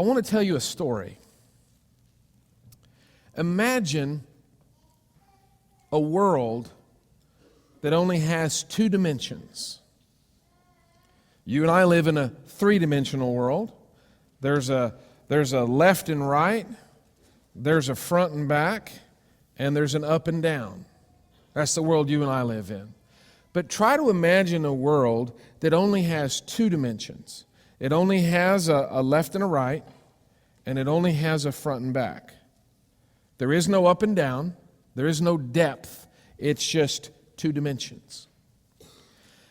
I want to tell you a story. Imagine a world that only has two dimensions. You and I live in a three-dimensional world. There's a left and right, there's a front and back, and there's an up and down. That's the world you and I live in. But try to imagine a world that only has two dimensions. It only has a left and a right, and it only has a front and back. There is no up and down. There is no depth. It's just two dimensions.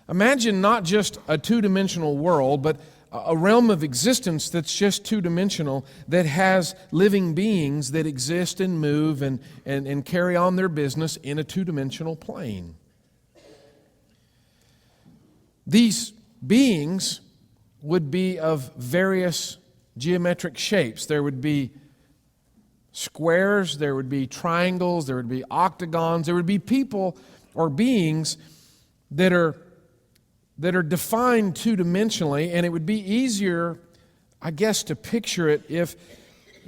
Imagine not just a two-dimensional world, but a realm of existence that's just two-dimensional, that has living beings that exist and move and carry on their business in a two-dimensional plane. These beings would be of various geometric shapes. There would be squares, there would be triangles, there would be octagons, there would be people or beings that are defined two-dimensionally, and it would be easier, I guess, to picture it if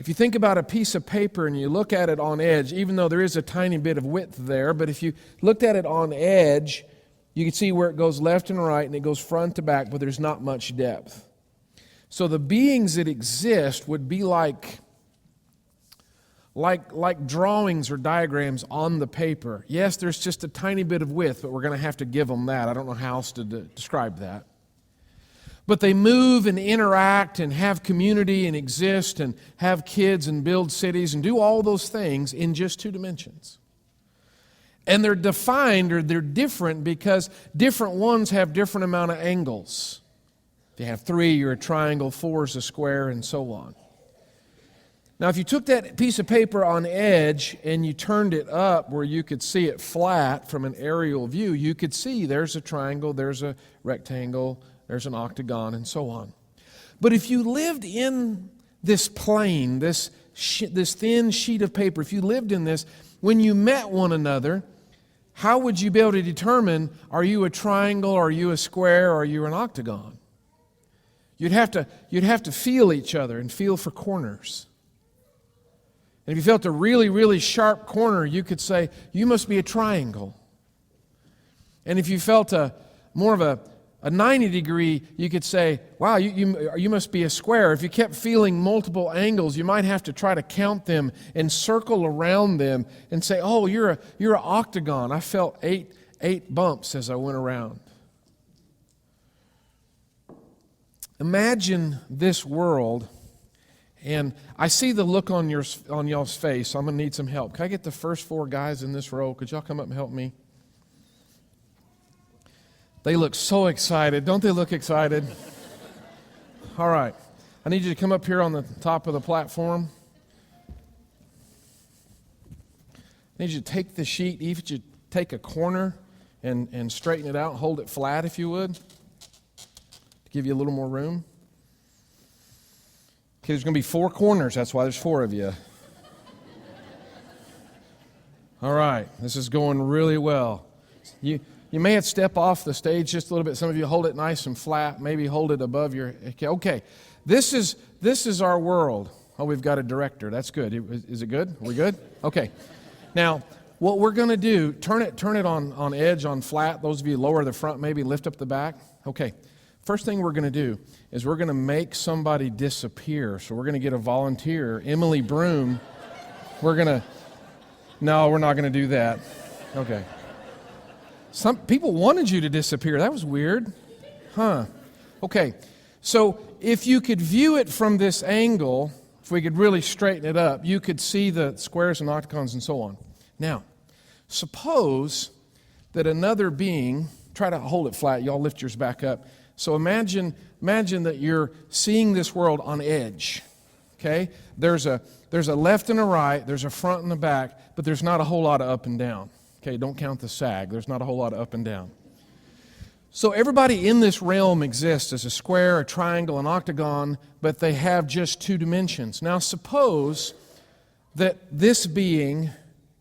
you think about a piece of paper and you look at it on edge, even though there is a tiny bit of width there, but if you looked at it on edge, you can see where it goes left and right, and it goes front to back, but there's not much depth. So the beings that exist would be like drawings or diagrams on the paper. Yes, there's just a tiny bit of width, but we're going to have to give them that. I don't know how else to describe that. But they move and interact and have community and exist and have kids and build cities and do all those things in just two dimensions. And they're defined, or they're different, because different ones have different amount of angles. If you have 3, you're a triangle, 4 is a square, and so on. Now, if you took that piece of paper on edge and you turned it up where you could see it flat from an aerial view, you could see there's a triangle, there's a rectangle, there's an octagon, and so on. But if you lived in this plane, this thin sheet of paper, if you lived in this, when you met one another, how would you be able to determine, are you a triangle, are you a square, or are you an octagon? You'd have to feel each other and feel for corners. And if you felt a really, really sharp corner, you could say, you must be a triangle. And if you felt more of a 90 degree, you could say, wow, you must be a square. If you kept feeling multiple angles, you might have to try to count them and circle around them and say, oh, you're an octagon. I felt eight bumps as I went around. Imagine this world, and I see the look on y'all's face, so I'm going to need some help. Can I get the first 4 guys in this row? Could y'all come up and help me? They look so excited. Don't they look excited? All right. I need you to come up here on the top of the platform. I need you to take the sheet, even you take a corner and straighten it out, hold it flat if you would, to give you a little more room. Okay, there's going to be 4 corners. That's why there's 4 of you. All right. This is going really well. You may have to step off the stage just a little bit. Some of you hold it nice and flat. Maybe hold it above your... Okay. This is our world. Oh, we've got a director. That's good. Is it good? Are we good? Okay. Now, what we're going to do, turn it on edge, on flat. Those of you lower the front, maybe lift up the back. Okay. First thing we're going to do is we're going to make somebody disappear. So we're going to get a volunteer, Emily Broom. No, we're not going to do that. Okay. Some people wanted you to disappear. That was weird. Huh. Okay. So if you could view it from this angle, if we could really straighten it up, you could see the squares and octagons and so on. Now, suppose that another being, try to hold it flat. Y'all lift yours back up. So imagine that you're seeing this world on edge. Okay? There's a left and a right, there's a front and a back, but there's not a whole lot of up and down. Okay, don't count the sag. There's not a whole lot of up and down. So everybody in this realm exists as a square, a triangle, an octagon, but they have just 2 dimensions. Now suppose that this being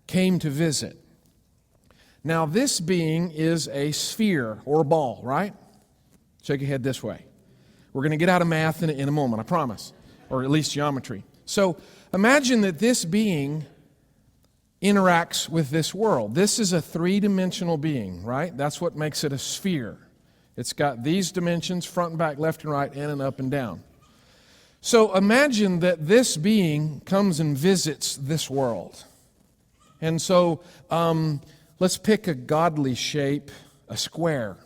came to visit. Now this being is a sphere or a ball, right? Shake your head this way. We're going to get out of math in a moment, I promise. or at least geometry. So imagine that this being interacts with this world. This is a three-dimensional being, right? That's what makes it a sphere. It's got these dimensions, front and back, left and right, and an up and down. So imagine that this being comes and visits this world. And so let's pick a godly shape, a square.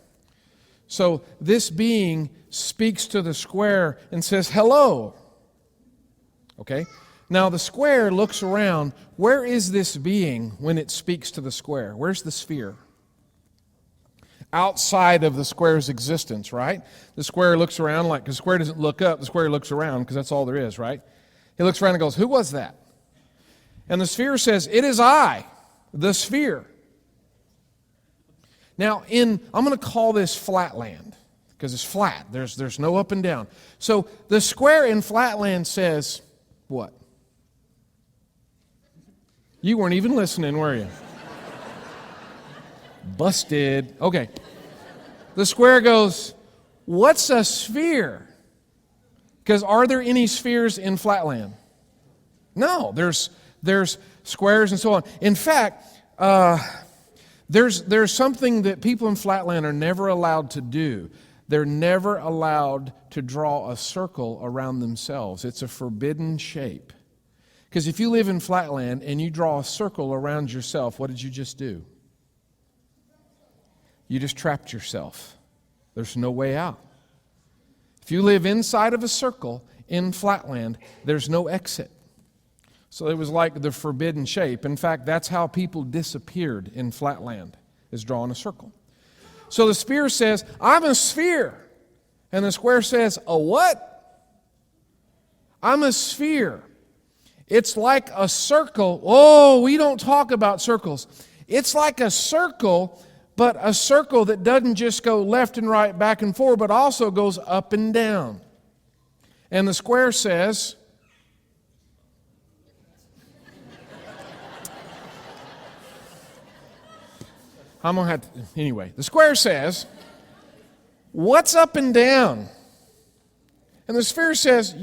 So this being speaks to the square and says, hello. Okay? Now the square looks around. Where is this being when it speaks to the square? Where's the sphere? Outside of the square's existence, right? The square looks around like, the square doesn't look up, the square looks around because that's all there is, right? He looks around and goes, who was that? And the sphere says, it is I, the sphere. Now, I'm going to call this flatland because it's flat. There's no up and down. So the square in flatland says, what? You weren't even listening, were you? Busted. Okay. The square goes, what's a sphere? Because are there any spheres in flatland? No, there's squares and so on. In fact, there's something that people in flatland are never allowed to do. They're never allowed to draw a circle around themselves. It's a forbidden shape. Because if you live in flatland and you draw a circle around yourself, what did you just do? You just trapped yourself. There's no way out. If you live inside of a circle in flatland, there's no exit. So it was like the forbidden shape. In fact, that's how people disappeared in flatland, is drawing a circle. So the sphere says, I'm a sphere. And the square says, a what? I'm a sphere. It's like a circle. Oh, we don't talk about circles. It's like a circle, but a circle that doesn't just go left and right, back and forward, but also goes up and down. And the square says, I'm going to have to, anyway, the square says, what's up and down? And the sphere says,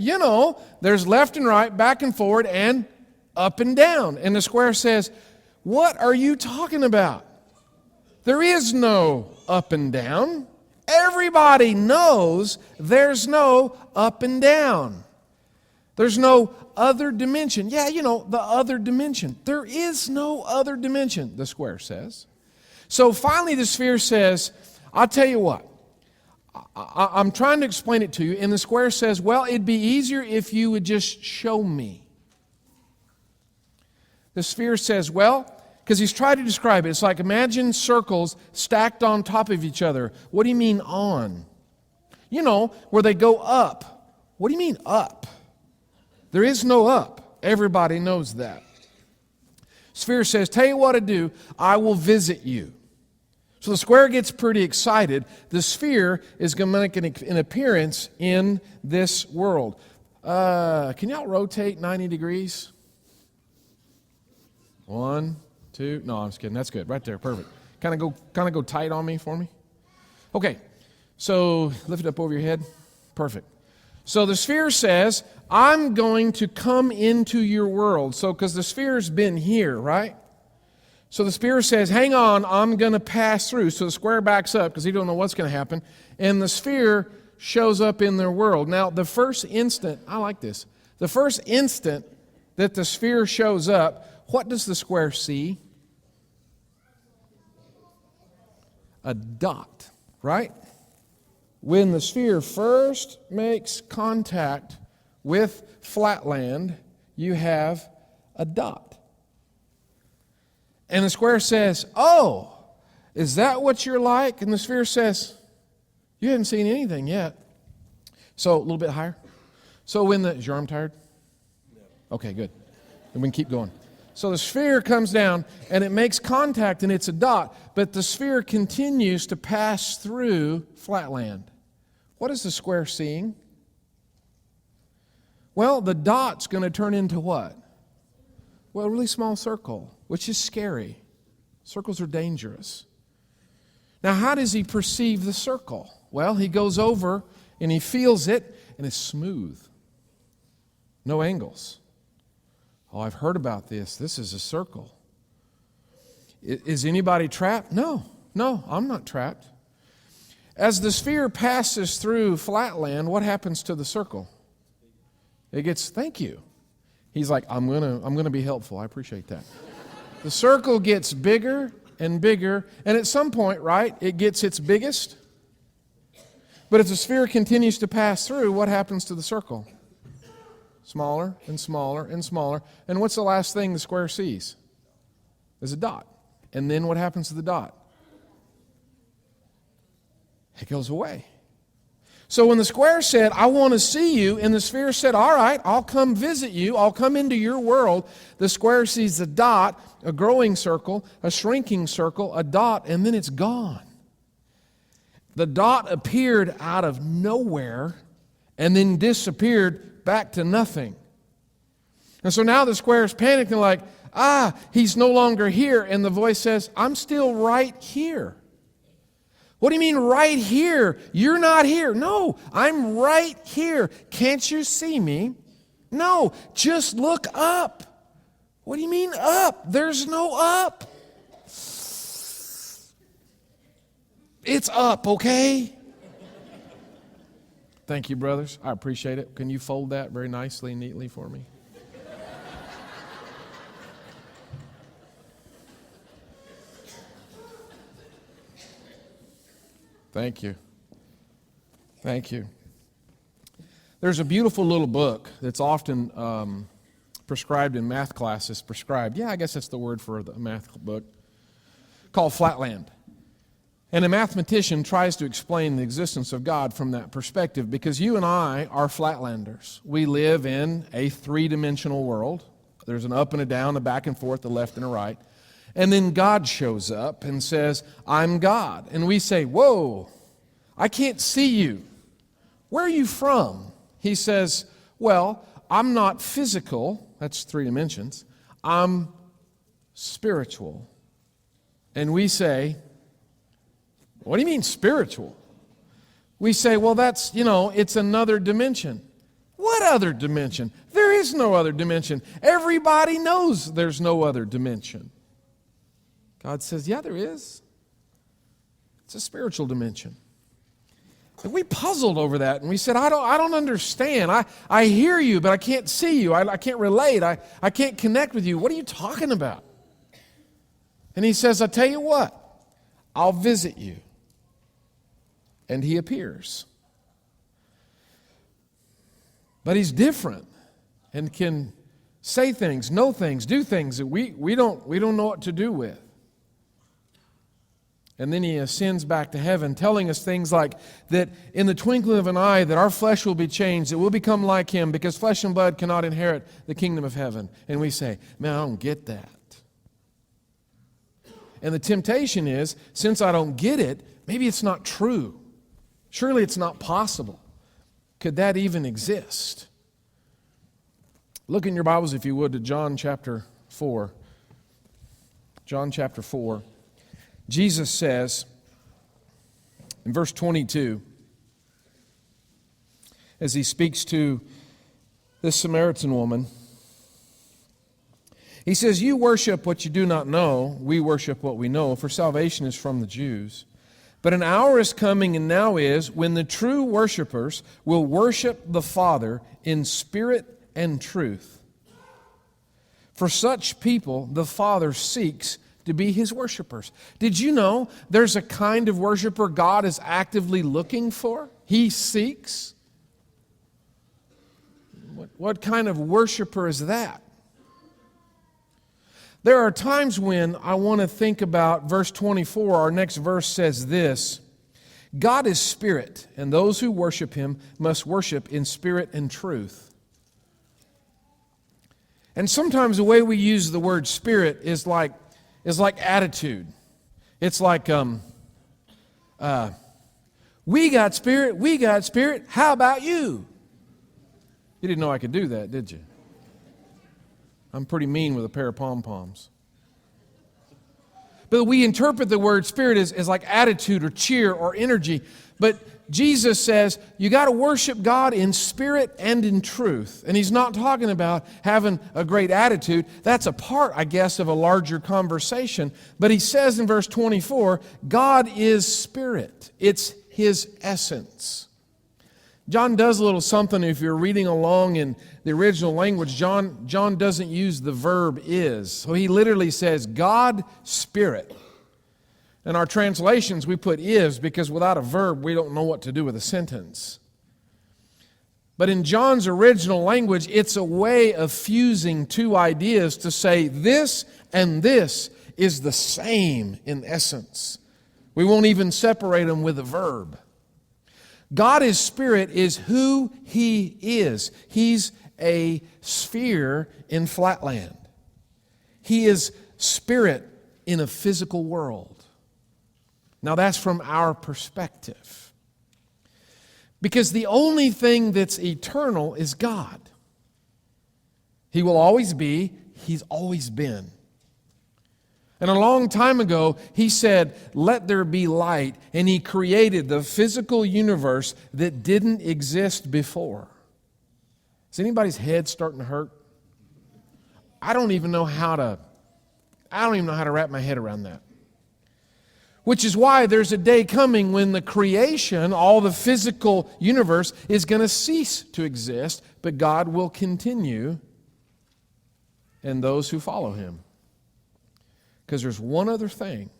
there's left and right, back and forward, and up and down. And the square says, what are you talking about? There is no up and down. Everybody knows there's no up and down. There's no other dimension. Yeah, the other dimension. There is no other dimension, the square says. So finally the sphere says, I'll tell you what. I'm trying to explain it to you. And the square says, well, it'd be easier if you would just show me. The sphere says, well, because he's trying to describe it. It's like, imagine circles stacked on top of each other. What do you mean on? Where they go up. What do you mean up? There is no up. Everybody knows that. Sphere says, tell you what to do. I will visit you. So the square gets pretty excited. The sphere is going to make an appearance in this world. Can y'all rotate 90 degrees? 1, 2. No, I'm just kidding. That's good. Right there. Perfect. Kind of go tight on me for me. Okay. So lift it up over your head. Perfect. So the sphere says, I'm going to come into your world. So because the sphere's been here, right? So the sphere says, hang on, I'm going to pass through. So the square backs up because he don't know what's going to happen. And the sphere shows up in their world. Now, the first instant, I like this. The first instant that the sphere shows up, what does the square see? A dot, right? When the sphere first makes contact with flatland, you have a dot. And the square says, oh, is that what you're like? And the sphere says, you haven't seen anything yet. So a little bit higher. So is your arm tired? No. Okay, good. Then we can keep going. So the sphere comes down and it makes contact and it's a dot, but the sphere continues to pass through flatland. What is the square seeing? Well, the dot's going to turn into what? Well, a really small circle, which is scary. Circles are dangerous. Now, how does he perceive the circle? Well, he goes over and he feels it, and it's smooth. No angles. Oh, I've heard about this. This is a circle. Is anybody trapped? No, I'm not trapped. As the sphere passes through flatland, what happens to the circle? It gets, thank you. He's like, I'm gonna be helpful. I appreciate that. The circle gets bigger and bigger, and at some point, right, it gets its biggest. But if the sphere continues to pass through, what happens to the circle? Smaller and smaller and smaller. And what's the last thing the square sees? There's a dot. And then what happens to the dot? It goes away. So when the square said, I want to see you, and the sphere said, all right, I'll come visit you, I'll come into your world, the square sees a dot, a growing circle, a shrinking circle, a dot, and then it's gone. The dot appeared out of nowhere and then disappeared back to nothing. And so now the square is panicking like, he's no longer here. And the voice says, I'm still right here. What do you mean right here? You're not here. No, I'm right here. Can't you see me? No, just look up. What do you mean up? There's no up. It's up, okay? Thank you, brothers. I appreciate it. Can you fold that very nicely and neatly for me? Thank you. Thank you. There's a beautiful little book that's often prescribed in math classes. Prescribed, yeah, I guess that's the word for the math book, called Flatland. And a mathematician tries to explain the existence of God from that perspective, because you and I are flatlanders. We live in a three-dimensional world. There's an up and a down, a back and forth, a left and a right. And then God shows up and says, I'm God. And we say, whoa, I can't see you. Where are you from? He says, well, I'm not physical. That's 3 dimensions. I'm spiritual. And we say, what do you mean spiritual? We say, well, that's, it's another dimension. What other dimension? There is no other dimension. Everybody knows there's no other dimension. God says, yeah, there is. It's a spiritual dimension. And we puzzled over that, and we said, I don't understand. I hear you, but I can't see you. I can't relate. I can't connect with you. What are you talking about? And he says, I'll tell you what. I'll visit you. And he appears. But he's different and can say things, know things, do things that we don't know what to do with. And then he ascends back to heaven, telling us things like that in the twinkling of an eye, that our flesh will be changed, that we'll become like him, because flesh and blood cannot inherit the kingdom of heaven. And we say, man, I don't get that. And the temptation is, since I don't get it, maybe it's not true. Surely it's not possible. Could that even exist? Look in your Bibles, if you would, to John chapter 4. John chapter 4. Jesus says in verse 22, as he speaks to this Samaritan woman, he says, you worship what you do not know, we worship what we know, for salvation is from the Jews. But an hour is coming, and now is, when the true worshipers will worship the Father in spirit and truth. For such people, the Father seeks to be his worshipers. Did you know there's a kind of worshiper God is actively looking for? He seeks. What kind of worshiper is that? There are times when I want to think about verse 24. Our next verse says this: God is spirit, and those who worship him must worship in spirit and truth. And sometimes the way we use the word spirit is like attitude. It's like, we got spirit, how about you? You didn't know I could do that, did you? I'm pretty mean with a pair of pom-poms. But we interpret the word spirit as like attitude or cheer or energy. But Jesus says you got to worship God in spirit and in truth. And He's not talking about having a great attitude. That's a part, I guess, of a larger conversation. But He says in verse 24, God is spirit. It's His essence. John does a little something if you're reading along in the original language. John doesn't use the verb is. So he literally says, God, Spirit. In our translations, we put is because without a verb, we don't know what to do with a sentence. But in John's original language, it's a way of fusing two ideas to say this and this is the same in essence. We won't even separate them with a verb. God is Spirit is who He is. He's a sphere in flatland. He is Spirit in a physical world. Now that's from our perspective. Because the only thing that's eternal is God. He will always be, He's always been. And a long time ago, He said, let there be light, and He created the physical universe that didn't exist before. Is anybody's head starting to hurt? I don't even know how to wrap my head around that. Which is why there's a day coming when the creation, all the physical universe, is going to cease to exist, but God will continue, and those who follow Him. Because there's one other thing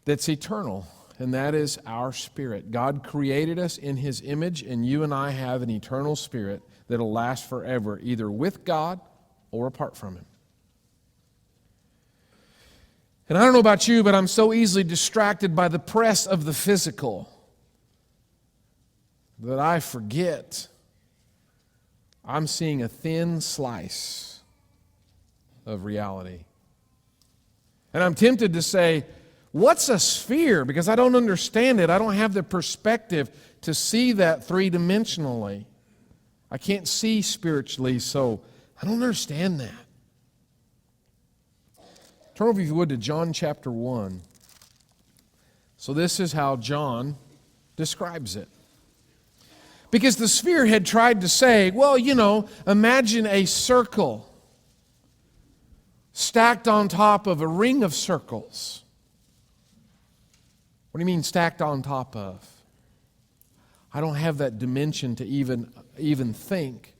that's eternal, and that is our spirit. God created us in His image, and you and I have an eternal spirit that'll last forever, either with God or apart from Him. And I don't know about you, but I'm so easily distracted by the press of the physical that I forget I'm seeing a thin slice of reality. And I'm tempted to say, what's a sphere? Because I don't understand it. I don't have the perspective to see that three-dimensionally. I can't see spiritually, so I don't understand that. Turn over, if you would, to John chapter 1. So this is how John describes it. Because the sphere had tried to say, well, imagine a circle stacked on top of a ring of circles. What do you mean stacked on top of? I don't have that dimension to even think.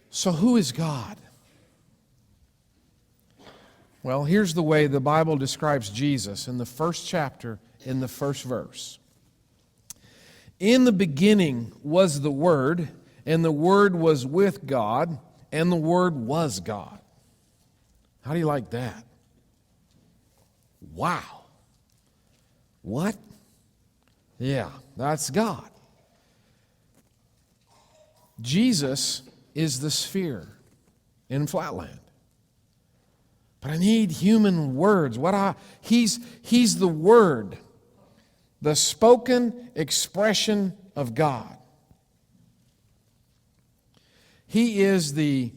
So who is God? Well, here's the way the Bible describes Jesus in the first chapter, in the first verse. In the beginning was the Word, and the Word was with God, and the Word was God. How do you like that? Wow. What? Yeah, that's God. Jesus is the sphere in flatland. But I need human words. He's the Word, the spoken expression of God. He is the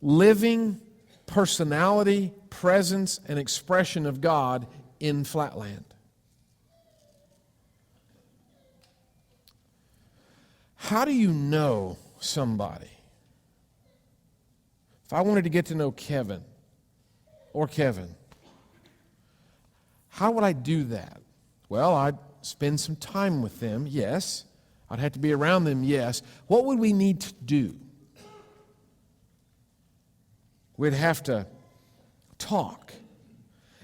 living personality, presence, and expression of God in flatland. How do you know somebody? If I wanted to get to know Kevin or Kevin, how would I do that? Well, I'd spend some time with them, yes. I'd have to be around them, yes. What would we need to do? We'd have to talk.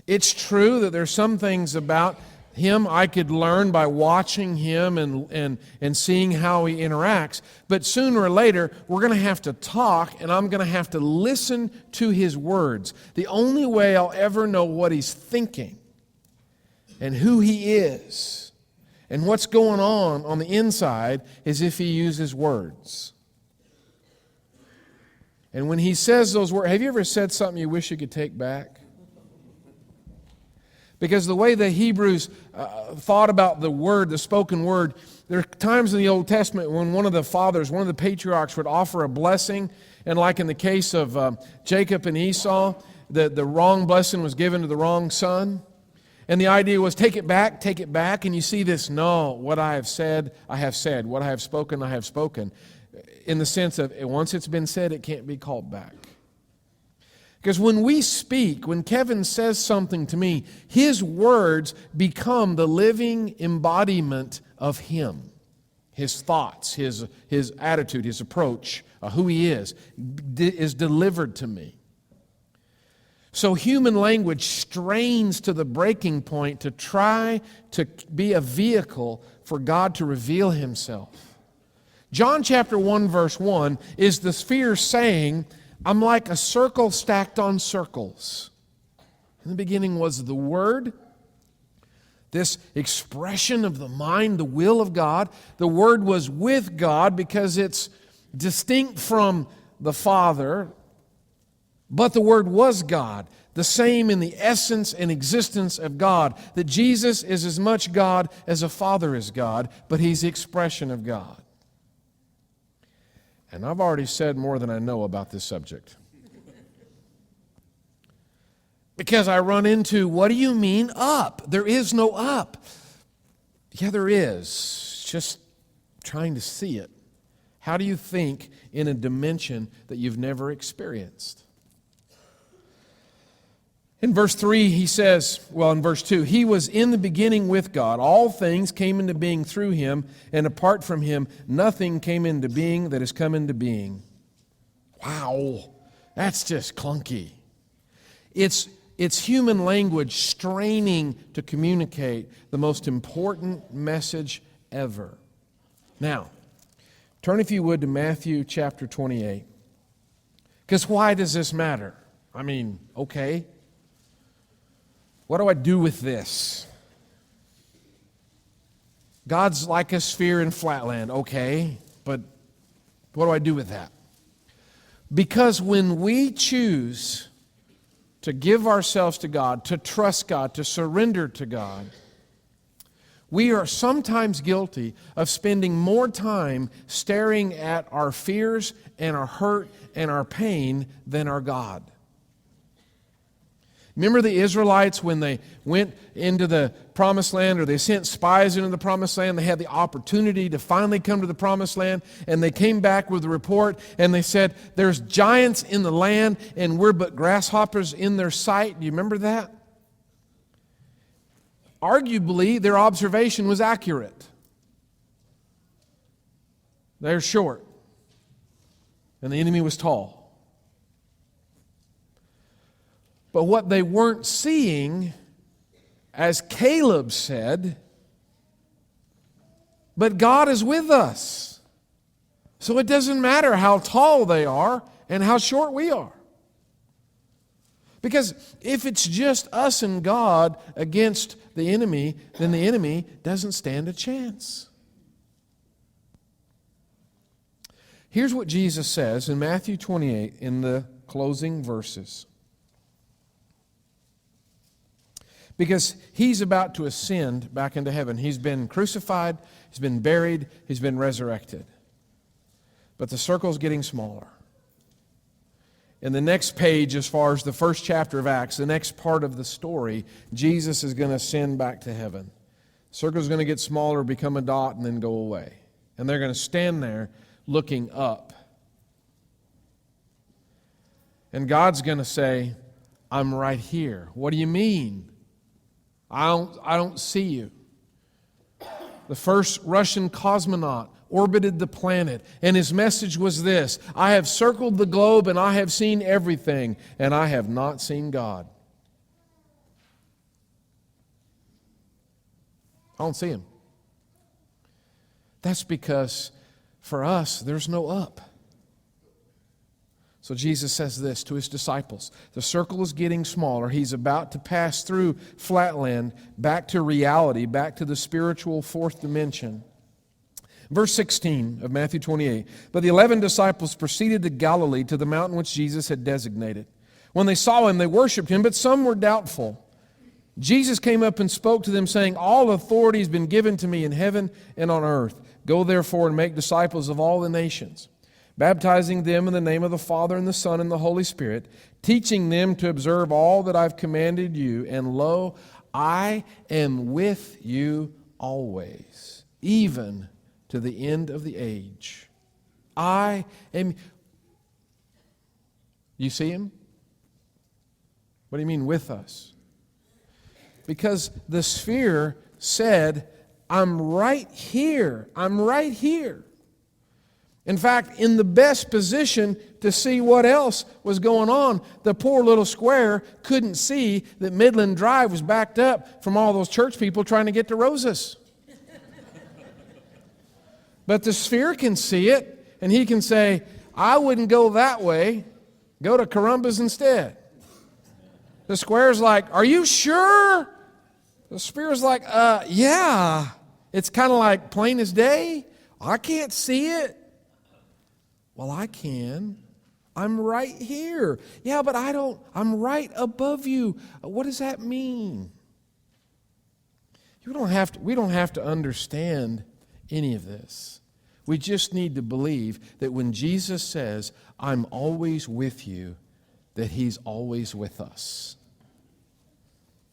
It's true that there's some things about him I could learn by watching him and seeing how he interacts. But sooner or later, we're going to have to talk, and I'm going to have to listen to his words. The only way I'll ever know what he's thinking and who he is and what's going on the inside is if he uses words. And when he says those words, have you ever said something you wish you could take back? Because the way the Hebrews thought about the word, the spoken word, there are times in the Old Testament when one of the fathers, one of the patriarchs would offer a blessing, and like in the case of Jacob and Esau, the wrong blessing was given to the wrong son. And the idea was take it back, and you see this, no, what I have said, I have said. What I have spoken, I have spoken. In the sense of, once it's been said, it can't be called back. Because when we speak, when Kevin says something to me, his words become the living embodiment of him. His thoughts, his attitude, his approach, who he is delivered to me. So human language strains to the breaking point to try to be a vehicle for God to reveal himself. John chapter 1 verse 1 is the sphere saying, I'm like a circle stacked on circles. In the beginning was the Word, this expression of the mind, the will of God. The Word was with God because it's distinct from the Father, but the Word was God, the same in the essence and existence of God. That Jesus is as much God as a Father is God, but He's the expression of God. And I've already said more than I know about this subject. Because I run into, what do you mean up? There is no up. Yeah, there is. Just trying to see it. How do you think in a dimension that you've never experienced? In verse 3, he says, in verse 2, He was in the beginning with God. All things came into being through Him, and apart from Him, nothing came into being that has come into being. Wow, that's just clunky. It's human language straining to communicate the most important message ever. Now, turn if you would to Matthew chapter 28. Because why does this matter? I mean, okay. What do I do with this? God's like a sphere in flatland. Okay, but what do I do with that? Because when we choose to give ourselves to God, to trust God, to surrender to God, we are sometimes guilty of spending more time staring at our fears and our hurt and our pain than our God. Remember the Israelites when they went into the promised land, or they sent spies into the promised land? They had the opportunity to finally come to the promised land, and they came back with a report, and they said, there's giants in the land, and we're but grasshoppers in their sight. Do you remember that? Arguably, their observation was accurate. They're short, and the enemy was tall. But what they weren't seeing, as Caleb said, but God is with us. So it doesn't matter how tall they are and how short we are. Because if it's just us and God against the enemy, then the enemy doesn't stand a chance. Here's what Jesus says in Matthew 28 in the closing verses. Because He's about to ascend back into heaven. He's been crucified, He's been buried, He's been resurrected. But the circle's getting smaller. In the next page, as far as the first chapter of Acts, the next part of the story, Jesus is going to ascend back to heaven. The circle's going to get smaller, become a dot, and then go away. And they're going to stand there looking up. And God's going to say, I'm right here. What do you mean? I don't see you. The first Russian cosmonaut orbited the planet, and his message was this: I have circled the globe and I have seen everything, and I have not seen God. I don't see Him. That's because for us, there's no up. So Jesus says this to His disciples. The circle is getting smaller. He's about to pass through flatland back to reality, back to the spiritual fourth dimension. Verse 16 of Matthew 28. But the 11 disciples proceeded to Galilee, to the mountain which Jesus had designated. When they saw Him, they worshipped Him, but some were doubtful. Jesus came up and spoke to them, saying, All authority has been given to me in heaven and on earth. Go therefore and make disciples of all the nations, baptizing them in the name of the Father and the Son and the Holy Spirit, teaching them to observe all that I've commanded you. And lo, I am with you always, even to the end of the age. I am. You see him? What do you mean with us? Because the sphere said, I'm right here. I'm right here. In fact, in the best position to see what else was going on, the poor little square couldn't see that Midland Drive was backed up from all those church people trying to get to Rosas. But the sphere can see it, and he can say, I wouldn't go that way. Go to Corumba's instead. The square's like, are you sure? The sphere's like, yeah. It's kind of like plain as day. I can't see it. Well, I can. I'm right here. Yeah, but I'm right above you. What does that mean? We don't have to understand any of this. We just need to believe that when Jesus says, I'm always with you, that He's always with us.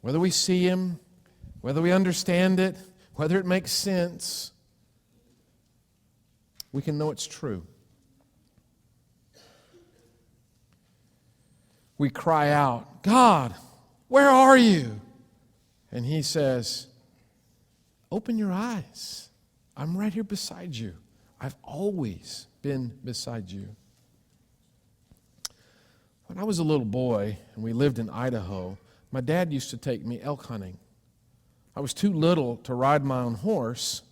Whether we see Him, whether we understand it, whether it makes sense, we can know it's true. We cry out, God, where are you? And He says, open your eyes. I'm right here beside you. I've always been beside you. When I was a little boy and we lived in Idaho, my dad used to take me elk hunting. I was too little to ride my own horse,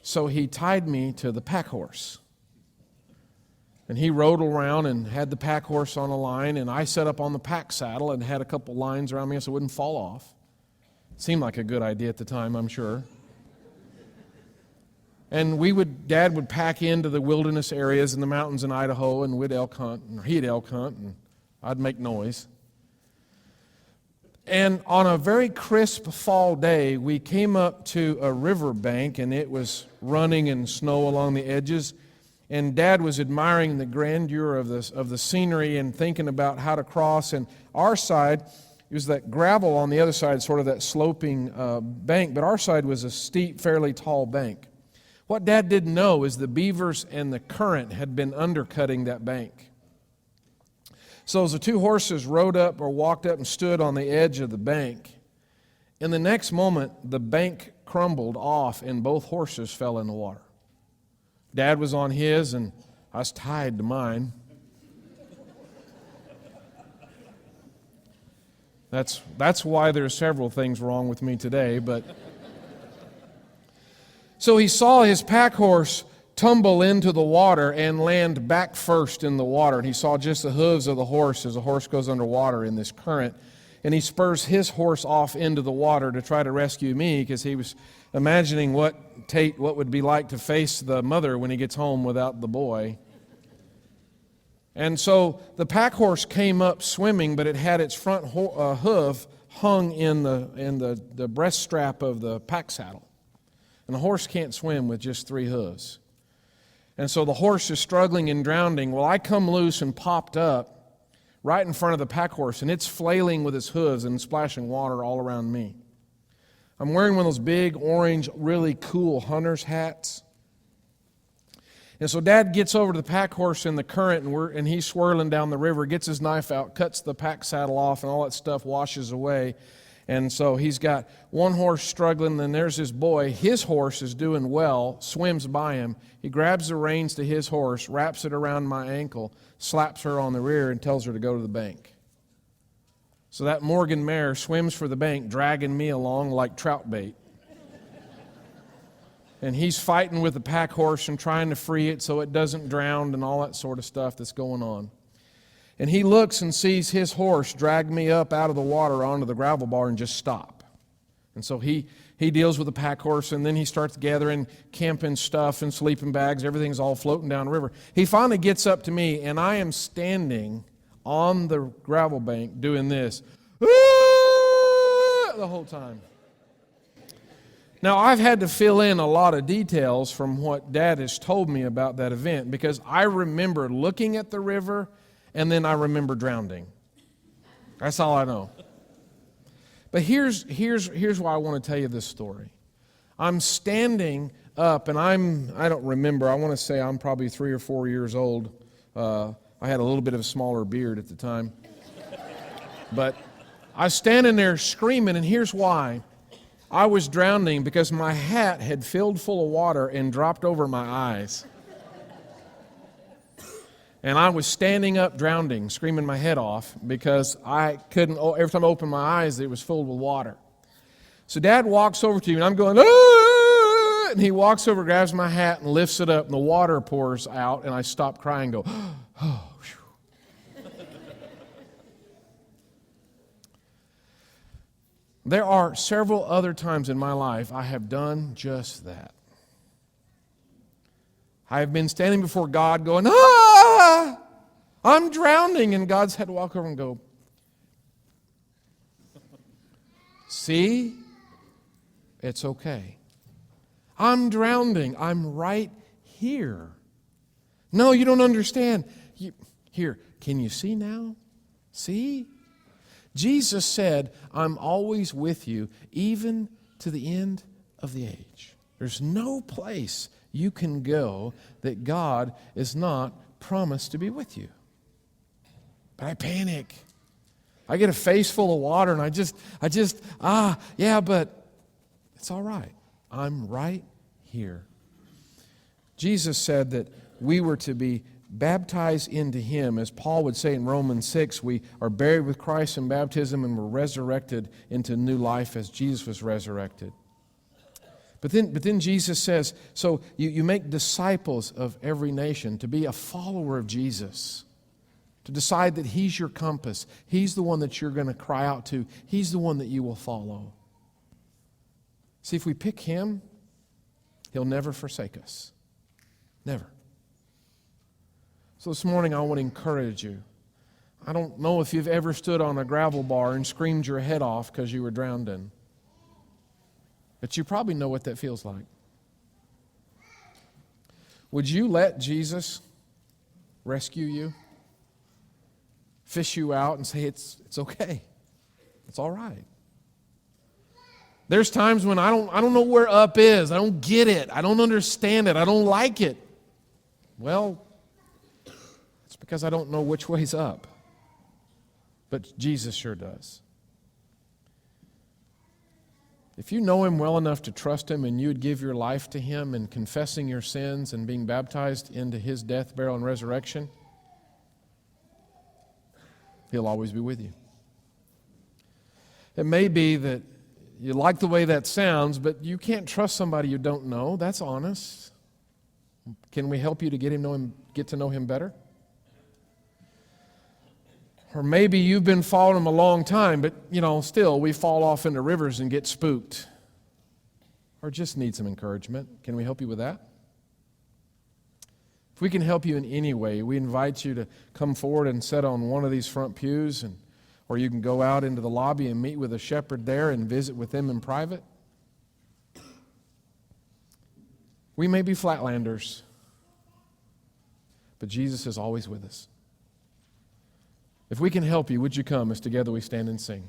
so he tied me to the pack horse. And he rode around and had the pack horse on a line, and I sat up on the pack saddle and had a couple lines around me so it wouldn't fall off. Seemed like a good idea at the time, I'm sure. And Dad would pack into the wilderness areas in the mountains in Idaho, and we'd elk hunt, or he'd elk hunt, and I'd make noise. And on a very crisp fall day, we came up to a river bank, and it was running in snow along the edges. And Dad was admiring the grandeur of the scenery and thinking about how to cross. And our side, it was that gravel on the other side, sort of that sloping bank, but our side was a steep, fairly tall bank. What Dad didn't know is the beavers and the current had been undercutting that bank. So as the two horses rode up or walked up and stood on the edge of the bank, in the next moment, the bank crumbled off and both horses fell in the water. Dad was on his and I was tied to mine. That's why there's several things wrong with me today, but... So he saw his pack horse tumble into the water and land back first in the water. And he saw just the hooves of the horse as the horse goes underwater in this current. And he spurs his horse off into the water to try to rescue me because he was imagining what would be like to face the mother when he gets home without the boy. And so the pack horse came up swimming, but it had its front hoof hung in the breast strap of the pack saddle. And a horse can't swim with just 3 hooves. And so the horse is struggling and drowning. Well, I come loose and popped up right in front of the pack horse, and it's flailing with its hooves and splashing water all around me. I'm wearing one of those big, orange, really cool hunter's hats. And so Dad gets over to the pack horse in the current, and he's swirling down the river, gets his knife out, cuts the pack saddle off, and all that stuff washes away. And so he's got one horse struggling, then there's his boy. His horse is doing well, swims by him. He grabs the reins to his horse, wraps it around my ankle, slaps her on the rear, and tells her to go to the bank. So that Morgan mare swims for the bank, dragging me along like trout bait. And he's fighting with the pack horse and trying to free it so it doesn't drown and all that sort of stuff that's going on. And he looks and sees his horse drag me up out of the water onto the gravel bar and just stop. And so he deals with the pack horse, and then he starts gathering camping stuff and sleeping bags. Everything's all floating down the river. He finally gets up to me, and I am standing on the gravel bank doing this the whole time. Now, I've had to fill in a lot of details from what Dad has told me about that event because I remember looking at the river and then I remember drowning. That's all I know. But here's why I want to tell you this story. I'm standing up, and I don't remember, I want to say I'm probably 3 or 4 years old. I had a little bit of a smaller beard at the time. But I was standing there screaming, and here's why. I was drowning because my hat had filled full of water and dropped over my eyes. And I was standing up drowning, screaming my head off because I couldn't, every time I opened my eyes, it was filled with water. So Dad walks over to me, and I'm going, ah! And he walks over, grabs my hat, and lifts it up, and the water pours out, and I stop crying and go, oh, whew. There are several other times in my life I have done just that. I have been standing before God going, ah, I'm drowning. And God's had to walk over and go, see, it's okay. I'm drowning. I'm right here. No, you don't understand. Here, can you see now? See? Jesus said, I'm always with you, even to the end of the age. There's no place you can go that God is not promised to be with you. But I panic. I get a face full of water, and I just, yeah, but it's all right. I'm right here. Jesus said that we were to be baptized into Him. As Paul would say in Romans 6, we are buried with Christ in baptism and were resurrected into new life as Jesus was resurrected. But then Jesus says, so you make disciples of every nation, to be a follower of Jesus, to decide that He's your compass. He's the one that you're going to cry out to. He's the one that you will follow. See, if we pick Him, He'll never forsake us. Never. So this morning I want to encourage you. I don't know if you've ever stood on a gravel bar and screamed your head off because you were drowned in. But you probably know what that feels like. Would you let Jesus rescue you? Fish you out and say, it's okay. It's all right. There's times when I don't know where up is. I don't get it. I don't understand it. I don't like it. Well, it's because I don't know which way's up. But Jesus sure does. If you know Him well enough to trust Him and you would give your life to Him and confessing your sins and being baptized into His death, burial, and resurrection, He'll always be with you. It may be that you like the way that sounds, but you can't trust somebody you don't know. That's honest. Can we help you to get to know Him better? Or maybe you've been following Him a long time, but, still we fall off into rivers and get spooked. Or just need some encouragement. Can we help you with that? If we can help you in any way, we invite you to come forward and sit on one of these front pews, or you can go out into the lobby and meet with a shepherd there and visit with them in private. We may be flatlanders, but Jesus is always with us. If we can help you, would you come as together we stand and sing?